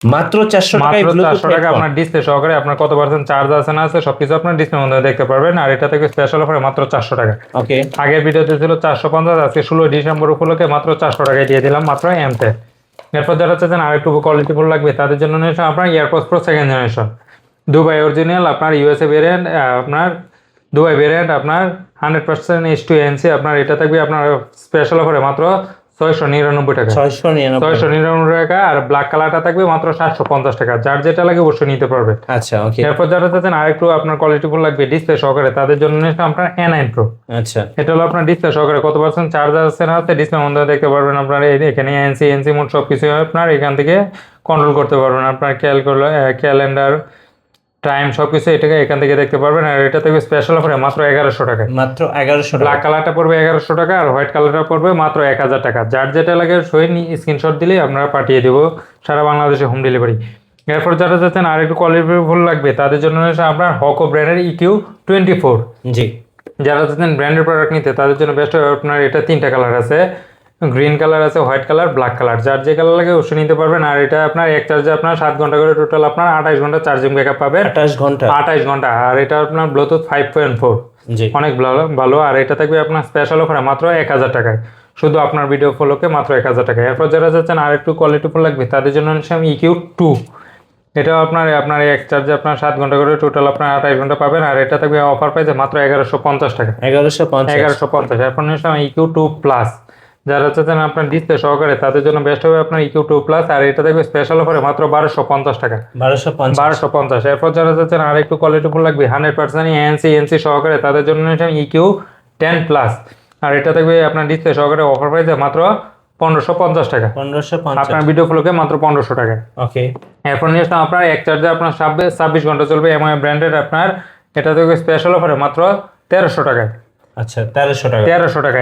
মাত্র 400 টাকায় মাত্র ব্লুটুথ 400 টাকা হেডফোন। আপনার ডিসপ্লে সহকারে আপনার কত পার্সেন্ট চার্জ আছে না আছে সবকিছু আপনার ডিসপ্লের মধ্যে দেখতে পারবেন। আর এটা থেকে স্পেশাল অফারে মাত্র 400 টাকা। ওকে। আগের ভিডিওতে ছিল 450, আজকে 16 ডিসেম্বর উপলক্ষে মাত্র 400 টাকায় দিয়ে দিলাম মাত্র এমতে। এরপর যারা চাচ্ছেন আর একটু কোয়ালিটিফুল লাগবে তাদের জন্য নিয়েছে আপনার AirPods pro second generation Dubai original আপনার ইউএসএ ভেরিয়েন্ট, আপনার দুবাই ভেরিয়েন্ট আপনার 100% H2ANC। আপনার এটা থাকবে আপনার স্পেশাল অফারে মাত্র 699 টাকা। 699 টাকা। আর ব্ল্যাক কালারটা থাকবে মাত্র 750 টাকা। যার যেটা লাগে অবশ্যই নিতে পারবে। আচ্ছা ওকে। এরপর যারা চাচ্ছেন আর একটু আপনার কোয়ালিটিফুল লাগবে ডিসপ্লে সহকারে তাদের জন্য নিয়েছে আপনার A9 Pro। আচ্ছা এটা হলো আপনার ডিসপ্লে সহকারে কত পার্সেন্ট চার্জ আছে না আছে ডিসপ্লের মধ্যে দেখতে পারবেন। আপনার এখানে এনসি মোড সবকিছু আপনার এখান থেকে কন্ট্রোল করতে পারবেন। আপনার ক্যালেন্ডার টাইম সবকিছু এটাকে এখান থেকে দেখতে পারবেন। আর এটা থেকে স্পেশাল অফারে মাত্র 1100 টাকা। মাত্র 1100 টাকা। ব্ল্যাক কালারটা পড়বে 1100 টাকা আর হোয়াইট কালারটা পড়বে মাত্র 1000 টাকা। যার যেটা লাগে স্ক্রিনশট দিলেই আপনারা পাঠিয়ে দেবো সারা বাংলাদেশে হোম ডেলিভারি। এরপর যারা যাচ্ছেন আর একটু কোয়ালিটিফুল লাগবে তাদের জন্য আপনার হকো ব্র্যান্ডের EQ24। জি। যারা চাচ্ছেন ব্র্যান্ডের প্রোডাক্ট নিতে তাদের জন্য বেস্ট হবে আপনার এটা 3টা কালার আছে, গ্রিন কালার আছে, হোয়াইট কালার, ব্ল্যাক কালার। যার যে কালার লাগে অবশ্যই নিতে পারবেন। আর এটা আপনার এক চার্জে আপনার 7 ঘন্টা করে টোটাল আপনার 28 ঘন্টা চার্জিং ব্যাকআপ পাবেন। 28 ঘন্টা। 28 ঘন্টা। আর এটা আপনার ব্লুটুথ 5.4। জি। অনেক ভালো। আর এটা থাকবে আপনার স্পেশাল অফারে মাত্র 1000 টাকায়, শুধু আপনার ভিডিও ফলোকে মাত্র 1000 টাকায়। এরপর যারা যাচ্ছেন আর একটু কোয়ালিটিফুল লাগবে তাদের জন্য হচ্ছে আমি EQ2। এটা আপনার এক চার্জে আপনার 7 ঘন্টা করে টোটাল আপনার 28 ঘন্টা পাবেন। আর এটা থাকবে অফার প্রাইসে মাত্র 1150 টাকা। 1150। এরপর নিয়ে আসলাম EQ2 প্লাস। যারা চাচ্ছেন আপনার ডিসপ্লে সহকারে তাদের জন্য বেস্ট হবে আপনার EQ2 প্লাস। আর এটা থাকবে স্পেশাল অফারে মাত্র 1250 টাকা। 1250। এরপর যারা চাচ্ছেন আর একটু কোয়ালিটিফুল লাগবে 100% ANC সহকারে তাদের জন্য নিয়েছিলাম EQ10 প্লাস। আর এটা থাকবে আপনার ডিসপ্লে সহকারে অফার প্রাইসে মাত্র 1550 টাকা। 1550 আপনার ভিডিও ফ্লোকে মাত্র 1500 টাকা। ওকে। এরপর নিয়ে আসলাম আপনার এক চার্জে আপনার 26 ঘন্টা চলবে এমআই ব্র্যান্ডের আপনার এটা থেকে স্পেশাল অফারে মাত্র 1300 টাকায়। আচ্ছা 1300 টাকা। 1300 টাকা।